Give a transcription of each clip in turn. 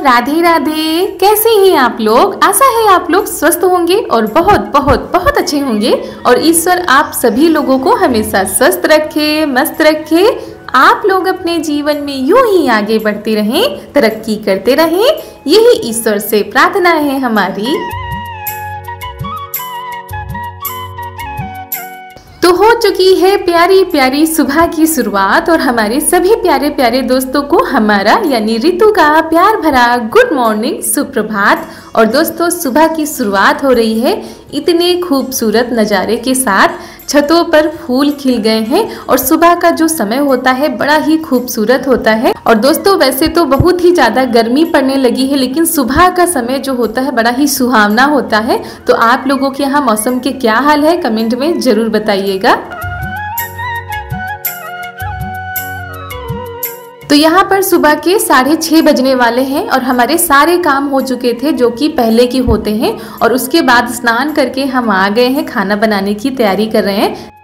राधे राधे। कैसे हैं आप लोग? आशा है आप लोग स्वस्थ होंगे और बहुत बहुत बहुत अच्छे होंगे और ईश्वर आप सभी लोगों को हमेशा स्वस्थ रखे, मस्त रखे। आप लोग अपने जीवन में यूं ही आगे बढ़ते रहें, तरक्की करते रहें, यही ईश्वर से प्रार्थना है हमारी। तो हो चुकी है प्यारी प्यारी सुबह की शुरुआत और हमारे सभी प्यारे प्यारे दोस्तों को हमारा यानी रितु का प्यार भरा गुड मॉर्निंग, सुप्रभात। और दोस्तों सुबह की शुरुआत हो रही है इतने खूबसूरत नज़ारे के साथ। छतों पर फूल खिल गए हैं और सुबह का जो समय होता है बड़ा ही खूबसूरत होता है। और दोस्तों वैसे तो बहुत ही ज़्यादा गर्मी पड़ने लगी है, लेकिन सुबह का समय जो होता है बड़ा ही सुहावना होता है। तो आप लोगों के यहाँ मौसम के क्या हाल है कमेंट में ज़रूर बताइएगा। तो यहाँ पर सुबह के 6:30 बजने वाले हैं और हमारे सारे काम हो चुके थे जो कि पहले की होते हैं। और उसके बाद स्नान करके हम आ गए हैं, खाना बनाने की तैयारी कर रहे हैं।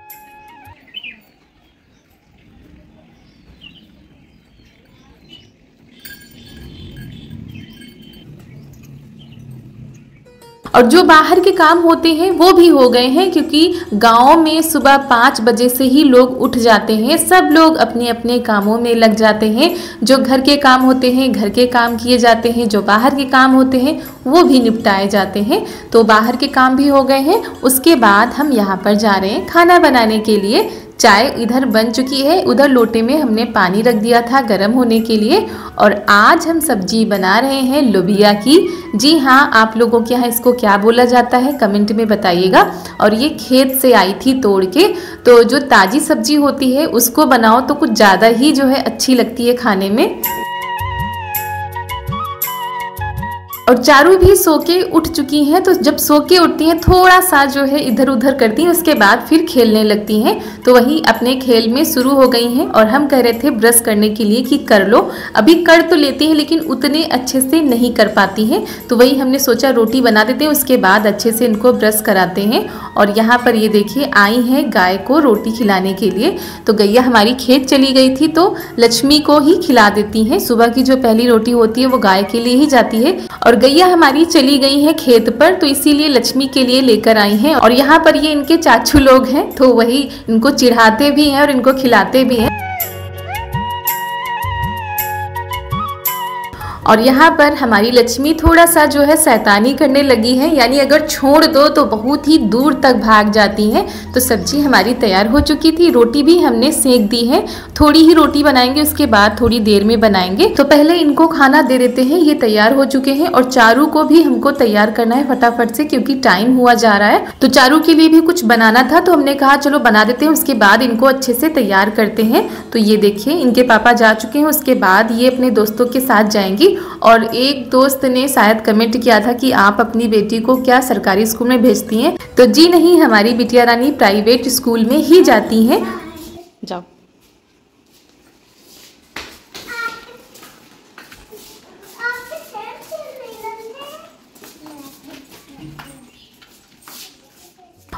और जो बाहर के काम होते हैं वो भी हो गए हैं, क्योंकि गांव में सुबह 5 बजे से ही लोग उठ जाते हैं। सब लोग अपने अपने कामों में लग जाते हैं। जो घर के काम होते हैं घर के काम किए जाते हैं, जो बाहर के काम होते हैं वो भी निपटाए जाते हैं। तो बाहर के काम भी हो गए हैं। उसके बाद हम यहाँ पर जा रहे हैं खाना बनाने के लिए। चाय इधर बन चुकी है, उधर लोटे में हमने पानी रख दिया था गर्म होने के लिए। और आज हम सब्जी बना रहे हैं लोबिया की। जी हाँ, आप लोगों के यहाँ इसको क्या बोला जाता है कमेंट में बताइएगा। और ये खेत से आई थी तोड़ के। तो जो ताज़ी सब्जी होती है उसको बनाओ तो कुछ ज़्यादा ही जो है अच्छी लगती है खाने में। और चारू भी सो के उठ चुकी हैं। तो जब सो के उठती हैं थोड़ा सा जो है इधर उधर करती हैं, उसके बाद फिर खेलने लगती हैं। तो वही अपने खेल में शुरू हो गई हैं। और हम कह रहे थे ब्रश करने के लिए कि कर लो। अभी कर तो लेती हैं लेकिन उतने अच्छे से नहीं कर पाती हैं। तो वही हमने सोचा रोटी बना देते हैं, उसके बाद अच्छे से इनको ब्रश कराते हैं। और यहाँ पर ये देखिए आई हैं गाय को रोटी खिलाने के लिए। तो गैया हमारी खेत चली गई थी तो लक्ष्मी को ही खिला देती हैं। सुबह की जो पहली रोटी होती है वो गाय के लिए ही जाती है। और गैया हमारी चली गई है खेत पर, तो इसीलिए लक्ष्मी के लिए लेकर आई हैं। और यहाँ पर ये इनके चाचू लोग हैं, तो वही इनको चिढ़ाते भी हैं और इनको खिलाते भी हैं। और यहाँ पर हमारी लक्ष्मी थोड़ा सा जो है शैतानी करने लगी है, यानी अगर छोड़ दो तो बहुत ही दूर तक भाग जाती हैं। तो सब्जी हमारी तैयार हो चुकी थी, रोटी भी हमने सेक दी है। थोड़ी ही रोटी बनाएंगे, उसके बाद थोड़ी देर में बनाएंगे। तो पहले इनको खाना दे देते हैं, ये तैयार हो चुके हैं। और चारू को भी हमको तैयार करना है फटाफट से, क्योंकि टाइम हुआ जा रहा है। तो चारू के लिए भी कुछ बनाना था, तो हमने कहा चलो बना देते हैं, उसके बाद इनको अच्छे से तैयार करते हैं। तो ये देखिए इनके पापा जा चुके हैं, उसके बाद ये अपने दोस्तों के साथ जाएंगी। और एक दोस्त ने शायद कमेंट किया था कि आप अपनी बेटी को क्या सरकारी स्कूल में भेजती हैं? तो जी नहीं, हमारी बिटिया रानी प्राइवेट स्कूल में ही जाती हैं। जाओ।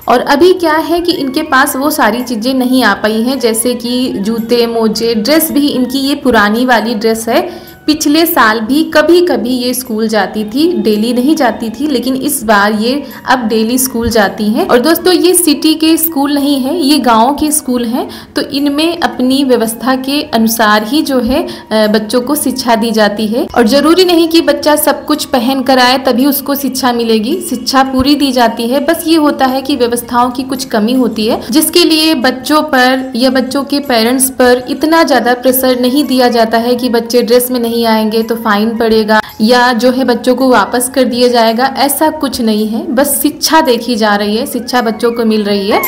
और अभी क्या है कि इनके पास वो सारी चीज़ें नहीं आ पाई हैं, जैसे कि जूते मोजे, ड्रेस भी इनकी ये पुरानी वाली ड्रेस है। पिछले साल भी कभी कभी ये स्कूल जाती थी, डेली नहीं जाती थी, लेकिन इस बार ये अब डेली स्कूल जाती हैं। और दोस्तों ये सिटी के स्कूल नहीं है, ये गांव के स्कूल हैं। तो इनमें अपनी व्यवस्था के अनुसार ही जो है बच्चों को शिक्षा दी जाती है। और ज़रूरी नहीं कि बच्चा सब कुछ पहन कर आए तभी उसको शिक्षा मिलेगी, शिक्षा पूरी दी जाती है। बस ये होता है कि व्यवस्थाओं की कुछ कमी होती है, जिसके लिए बच्चों पर या बच्चों के पेरेंट्स पर इतना ज़्यादा प्रेशर नहीं दिया जाता है कि बच्चे ड्रेस में नहीं आएंगे तो फाइन पड़ेगा या जो है बच्चों को वापस कर दिया जाएगा। ऐसा कुछ नहीं है, बस शिक्षा देखी जा रही है, शिक्षा बच्चों को मिल रही है।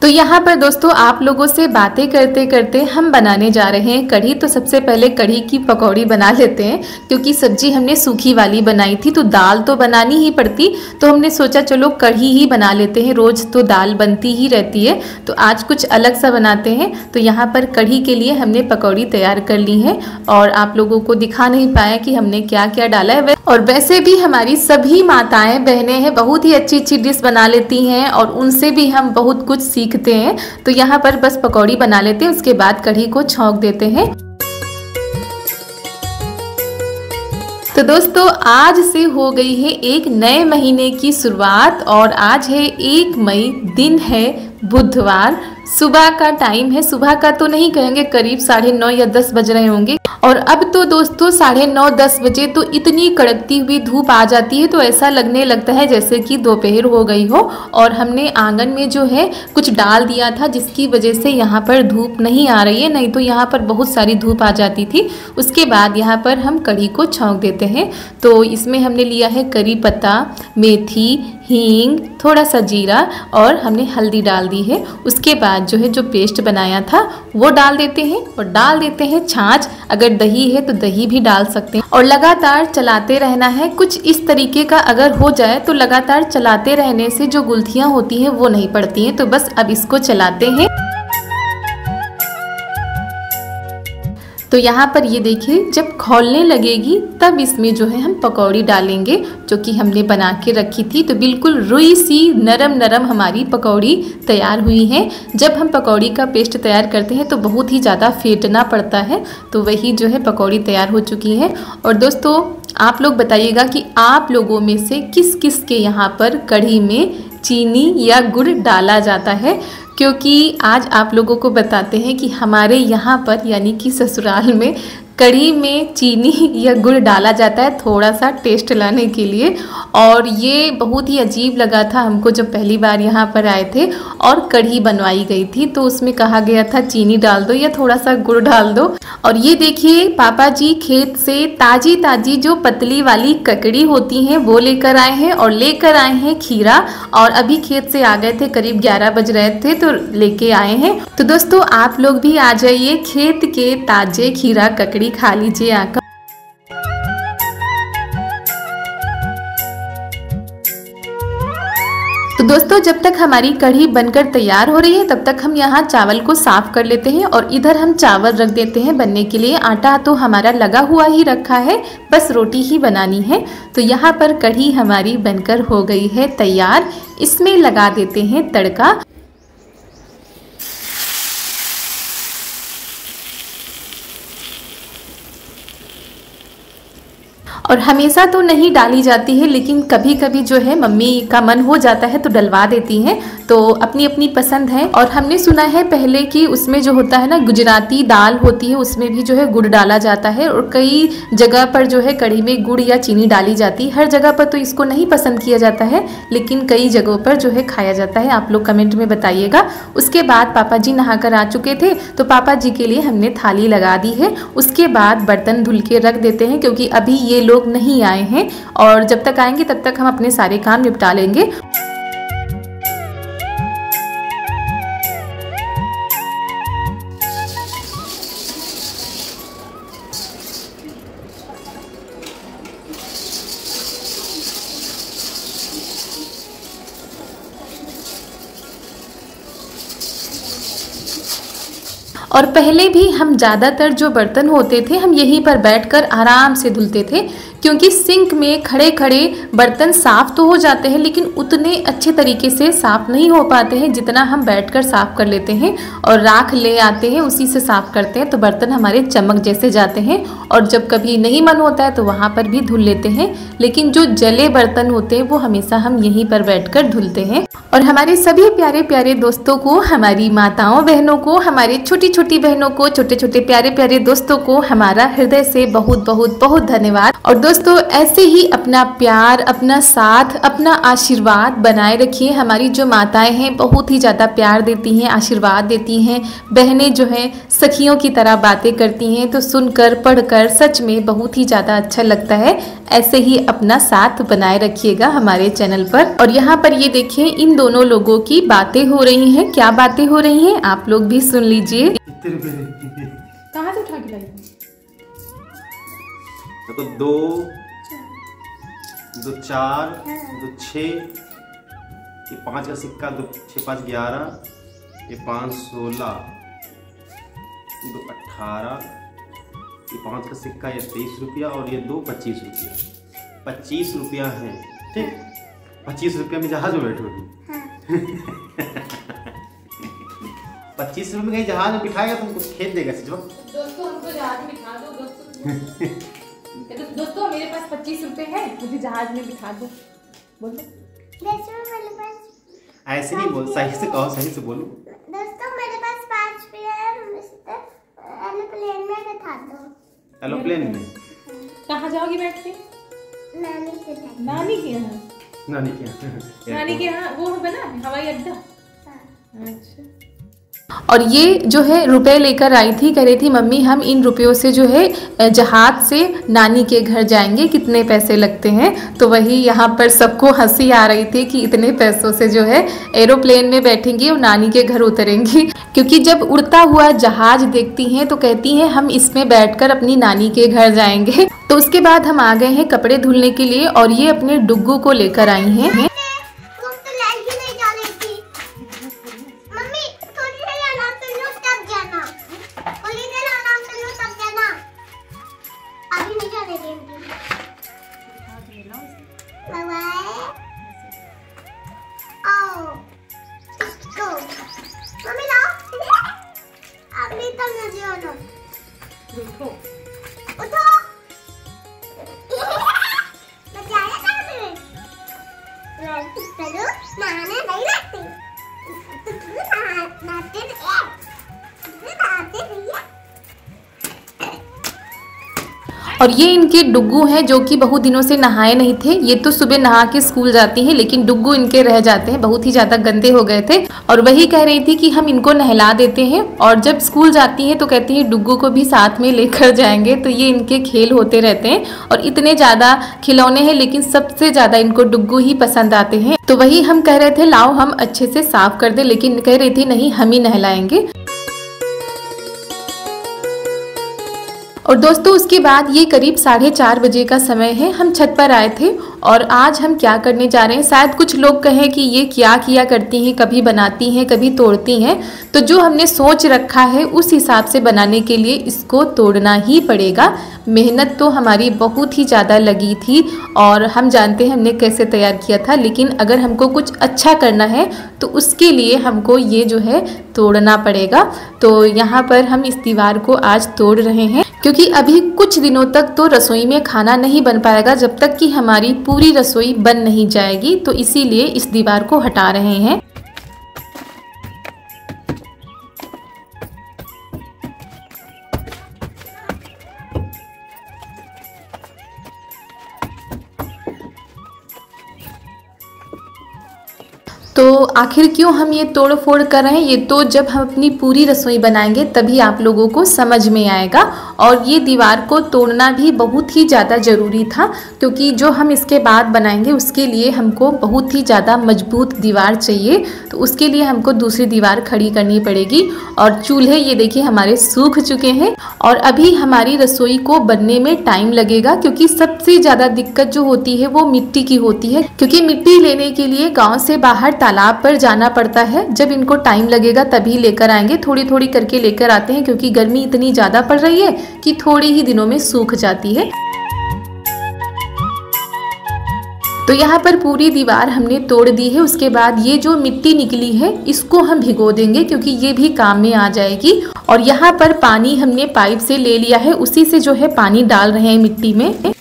तो यहाँ पर दोस्तों आप लोगों से बातें करते करते हम बनाने जा रहे हैं कढ़ी। तो सबसे पहले कढ़ी की पकौड़ी बना लेते हैं, क्योंकि सब्जी हमने सूखी वाली बनाई थी तो दाल तो बनानी ही पड़ती। तो हमने सोचा चलो कढ़ी ही बना लेते हैं, रोज़ तो दाल बनती ही रहती है, तो आज कुछ अलग सा बनाते हैं। तो यहाँ पर कढ़ी के लिए हमने पकौड़ी तैयार कर ली है और आप लोगों को दिखा नहीं पाया कि हमने क्या क्या डाला है। और वैसे भी हमारी सभी माताएं बहनें हैं बहुत ही अच्छी अच्छी डिश बना लेती हैं और उनसे भी हम बहुत कुछ सीखते हैं। तो यहाँ पर बस पकौड़ी बना लेते हैं, उसके बाद कढ़ी को छौंक देते हैं। तो दोस्तों आज से हो गई है एक नए महीने की शुरुआत और आज है 1 मई, दिन है बुधवार, सुबह का टाइम है। सुबह का तो नहीं कहेंगे, करीब 9:30 या 10 बज रहे होंगे। और अब तो दोस्तों 9:30-10 बजे तो इतनी कड़कती हुई धूप आ जाती है तो ऐसा लगने लगता है जैसे कि दोपहर हो गई हो। और हमने आंगन में जो है कुछ डाल दिया था जिसकी वजह से यहाँ पर धूप नहीं आ रही है, नहीं तो यहाँ पर बहुत सारी धूप आ जाती थी। उसके बाद यहाँ पर हम कढ़ी को छौंक देते हैं। तो इसमें हमने लिया है करी पत्ता, मेथी, हींग, थोड़ा सा जीरा और हमने हल्दी डाल दी है। उसके बाद जो है जो पेस्ट बनाया था वो डाल देते हैं और डाल देते हैं छाछ। अगर दही है तो दही भी डाल सकते हैं और लगातार चलाते रहना है। कुछ इस तरीके का अगर हो जाए तो लगातार चलाते रहने से जो गुलथियाँ होती हैं वो नहीं पड़ती हैं। तो बस अब इसको चलाते हैं। तो यहाँ पर ये देखिए जब खौलने लगेगी तब इसमें जो है हम पकौड़ी डालेंगे जो कि हमने बना के रखी थी। तो बिल्कुल रुई सी नरम नरम हमारी पकौड़ी तैयार हुई है। जब हम पकौड़ी का पेस्ट तैयार करते हैं तो बहुत ही ज़्यादा फेंटना पड़ता है। तो वही जो है पकौड़ी तैयार हो चुकी है। और दोस्तों आप लोग बताइएगा कि आप लोगों में से किस किस के यहाँ पर कढ़ी में चीनी या गुड़ डाला जाता है, क्योंकि आज आप लोगों को बताते हैं कि हमारे यहाँ पर यानी कि ससुराल में कढ़ी में चीनी या गुड़ डाला जाता है थोड़ा सा टेस्ट लाने के लिए। और ये बहुत ही अजीब लगा था हमको जब पहली बार यहाँ पर आए थे और कढ़ी बनवाई गई थी तो उसमें कहा गया था चीनी डाल दो या थोड़ा सा गुड़ डाल दो। और ये देखिए पापा जी खेत से ताजी ताजी जो पतली वाली ककड़ी होती हैं वो लेकर आए हैं और लेकर आए हैं खीरा। और अभी खेत से आ गए थे, करीब 11 बज रहे थे तो लेके आए हैं। तो दोस्तों आप लोग भी आ जाइए, खेत के ताजे खीरा ककड़ी खा लीजिए आकर। तो दोस्तों जब तक हमारी कढ़ी बनकर तैयार हो रही है तब तक हम यहाँ चावल को साफ कर लेते हैं और इधर हम चावल रख देते हैं बनने के लिए। आटा तो हमारा लगा हुआ ही रखा है, बस रोटी ही बनानी है। तो यहाँ पर कढ़ी हमारी बनकर हो गई है तैयार। इसमें लगा देते हैं तड़का। और हमेशा तो नहीं डाली जाती है लेकिन कभी कभी जो है मम्मी का मन हो जाता है तो डलवा देती हैं। तो अपनी अपनी पसंद है। और हमने सुना है पहले कि उसमें जो होता है ना गुजराती दाल होती है उसमें भी जो है गुड़ डाला जाता है। और कई जगह पर जो है कढ़ी में गुड़ या चीनी डाली जाती है। हर जगह पर तो इसको नहीं पसंद किया जाता है लेकिन कई जगहों पर जो है खाया जाता है। आप लोग कमेंट में बताइएगा। उसके बाद पापा जी नहाकर आ चुके थे तो पापा जी के लिए हमने थाली लगा दी है। उसके बाद बर्तन धुल के रख देते हैं क्योंकि अभी ये लोग नहीं आए हैं और जब तक आएंगे तब तक हम अपने सारे काम निपटा लेंगे। और पहले भी हम ज़्यादातर जो बर्तन होते थे हम यहीं पर बैठकर आराम से धुलते थे क्योंकि सिंक में खड़े खड़े बर्तन साफ़ तो हो जाते हैं लेकिन उतने अच्छे तरीके से साफ़ नहीं हो पाते हैं जितना हम बैठकर साफ़ कर लेते हैं। और राख ले आते हैं उसी से साफ़ करते हैं तो बर्तन हमारे चमक जैसे जाते हैं। और जब कभी नहीं मन होता है तो वहाँ पर भी धुल लेते हैं लेकिन जो जले बर्तन होते हैं वो हमेशा हम यहीं पर बैठकर धुलते हैं। और हमारे सभी प्यारे प्यारे दोस्तों को, हमारी माताओं बहनों को, हमारे छोटी छोटी बहनों को, छोटे छोटे प्यारे प्यारे दोस्तों को हमारा हृदय से बहुत बहुत बहुत धन्यवाद। और दोस्तों ऐसे ही अपना प्यार, अपना साथ, अपना आशीर्वाद बनाए रखिए। हमारी जो माताएं हैं बहुत ही ज़्यादा प्यार देती हैं, आशीर्वाद देती हैं। बहनें जो हैं सखियों की तरह बातें करती हैं तो सुनकर पढ़कर सच में बहुत ही ज़्यादा अच्छा लगता है। ऐसे ही अपना साथ बनाए रखिएगा हमारे चैनल पर। और यहाँ पर ये देखिए इन दोनों लोगों की बातें हो रही हैं। क्या बातें हो रही हैं आप लोग भी सुन लीजिए। कहाँ से उठा के लाई? तो 2, 2 4, 2 6, ये 5 का सिक्का, 2 6 5 11, ये 5 16, 2 18, ये 5 का सिक्का, ये 23 रुपया और ये 2 25 रुपया। 25 रुपया है, ठीक। 25 रुपया में जहाज में बैठोगी। 25 रुपये में कहीं जहाज में बिठाएगा तुमको खेत देगा। दोस्तों हमको जहाज में बिठा दो दोस्तों। दोस्तों मेरे पास 25 रुपए है, मुझे जहाज में बिठा दो। बोलो मेरे पास ऐसे नहीं बोल, सही से कहो, सही से बोलो। दोस्तों मेरे पास 5 रुपए है, एरोप्लेन में बैठा दो। एरोप्लेन में कहाँ जाओगी बैठ के? नानी के घर। नानी के यहाँ? नानी के नानी के यहाँ वो बना हवाई अड्डा। हाँ। अच्छा। और ये जो है रुपए लेकर आई थी, कह रही थी मम्मी हम इन रुपयों से जो है जहाज से नानी के घर जाएंगे, कितने पैसे लगते हैं। तो वही यहाँ पर सबको हंसी आ रही थी कि इतने पैसों से जो है एरोप्लेन में बैठेंगी और नानी के घर उतरेंगी। क्योंकि जब उड़ता हुआ जहाज देखती हैं तो कहती हैं हम इसमें बैठकर अपनी नानी के घर जाएंगे। तो उसके बाद हम आ गए हैं कपड़े धुलने के लिए और ये अपने डुग्गू को लेकर आई हैं। और ये इनके डुग्गू हैं जो कि बहुत दिनों से नहाए नहीं थे। ये तो सुबह नहा के स्कूल जाती हैं, लेकिन डुग्गू इनके रह जाते हैं, बहुत ही ज़्यादा गंदे हो गए थे। और वही कह रही थी कि हम इनको नहला देते हैं और जब स्कूल जाती हैं तो कहती हैं डुग्गू को भी साथ में लेकर जाएंगे। तो ये इनके खेल होते रहते हैं और इतने ज़्यादा खिलौने हैं, लेकिन सबसे ज़्यादा इनको डुग्गू ही पसंद आते हैं। तो वही हम कह रहे थे लाओ हम अच्छे से साफ कर दें, लेकिन कह रही थी नहीं हम ही नहलाएंगे। और दोस्तों उसके बाद ये करीब 4:30 बजे का समय है, हम छत पर आए थे और आज हम क्या करने जा रहे हैं। शायद कुछ लोग कहें कि ये क्या किया करती हैं, कभी बनाती हैं कभी तोड़ती हैं। तो जो हमने सोच रखा है उस हिसाब से बनाने के लिए इसको तोड़ना ही पड़ेगा। मेहनत तो हमारी बहुत ही ज़्यादा लगी थी और हम जानते हैं हमने कैसे तैयार किया था, लेकिन अगर हमको कुछ अच्छा करना है तो उसके लिए हमको ये जो है तोड़ना पड़ेगा। तो यहाँ पर हम इस दीवार को आज तोड़ रहे हैं, क्योंकि अभी कुछ दिनों तक तो रसोई में खाना नहीं बन पाएगा जब तक कि हमारी पूरी रसोई बन नहीं जाएगी। तो इसीलिए इस दीवार को हटा रहे हैं। तो आखिर क्यों हम ये तोड़ फोड़ कर रहे हैं, ये तो जब हम अपनी पूरी रसोई बनाएंगे तभी आप लोगों को समझ में आएगा। और ये दीवार को तोड़ना भी बहुत ही ज़्यादा ज़रूरी था, क्योंकि जो हम इसके बाद बनाएंगे उसके लिए हमको बहुत ही ज़्यादा मजबूत दीवार चाहिए। तो उसके लिए हमको दूसरी दीवार खड़ी करनी पड़ेगी। और चूल्हे ये देखिए हमारे सूख चुके हैं और अभी हमारी रसोई को बनने में टाइम लगेगा, क्योंकि सबसे ज़्यादा दिक्कत जो होती है वो मिट्टी की होती है। क्योंकि मिट्टी लेने के लिए गाँव से बाहर तालाब पर जाना पड़ता है। जब इनको टाइम लगेगा तभी लेकर आएंगे, थोड़ी थोड़ी करके लेकर आते हैं, क्योंकि गर्मी इतनी ज़्यादा पड़ रही है कि थोड़े ही दिनों में सूख जाती है। तो यहाँ पर पूरी दीवार हमने तोड़ दी है। उसके बाद ये जो मिट्टी निकली है इसको हम भिगो देंगे, क्योंकि ये भी काम में आ जाएगी। और यहाँ पर पानी हमने पाइप से ले लिया है, उसी से जो है पानी डाल रहे हैं मिट्टी में।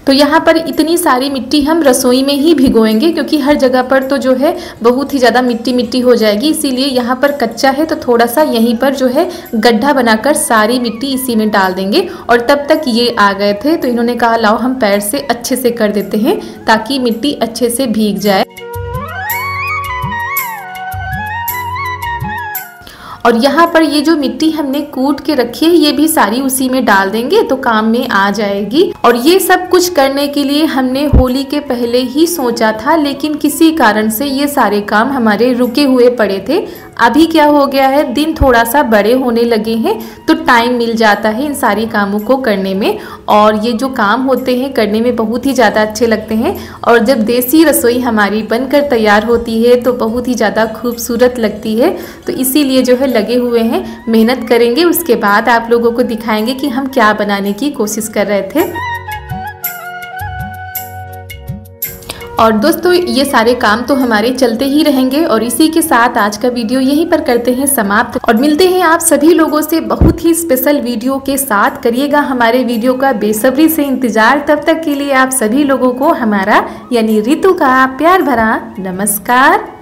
तो यहाँ पर इतनी सारी मिट्टी हम रसोई में ही भिगोएंगे, क्योंकि हर जगह पर तो जो है बहुत ही ज़्यादा मिट्टी मिट्टी हो जाएगी। इसीलिए यहाँ पर कच्चा है तो थोड़ा सा यहीं पर जो है गड्ढा बनाकर सारी मिट्टी इसी में डाल देंगे। और तब तक ये आ गए थे तो इन्होंने कहा लाओ हम पैर से अच्छे से कर देते हैं ताकि मिट्टी अच्छे से भीग जाए। और यहाँ पर ये जो मिट्टी हमने कूट के रखी है ये भी सारी उसी में डाल देंगे तो काम में आ जाएगी। और ये सब कुछ करने के लिए हमने होली के पहले ही सोचा था, लेकिन किसी कारण से ये सारे काम हमारे रुके हुए पड़े थे। अभी क्या हो गया है, दिन थोड़ा सा बड़े होने लगे हैं तो टाइम मिल जाता है इन सारी कामों को करने में। और ये जो काम होते हैं करने में बहुत ही ज़्यादा अच्छे लगते हैं। और जब देसी रसोई हमारी बनकर तैयार होती है तो बहुत ही ज़्यादा खूबसूरत लगती है। तो इसीलिए जो है लगे हुए हैं, मेहनत करेंगे, उसके बाद आप लोगों को दिखाएंगे कि हम क्या बनाने की कोशिश कर रहे थे। और दोस्तों ये सारे काम तो हमारे चलते ही रहेंगे और इसी के साथ आज का वीडियो यहीं पर करते हैं समाप्त और मिलते हैं आप सभी लोगों से बहुत ही स्पेशल वीडियो के साथ। करिएगा हमारे वीडियो का बेसब्री से इंतजार। तब तक के लिए आप सभी लोगों को हमारा यानी रितु का प्यार भरा नमस्कार।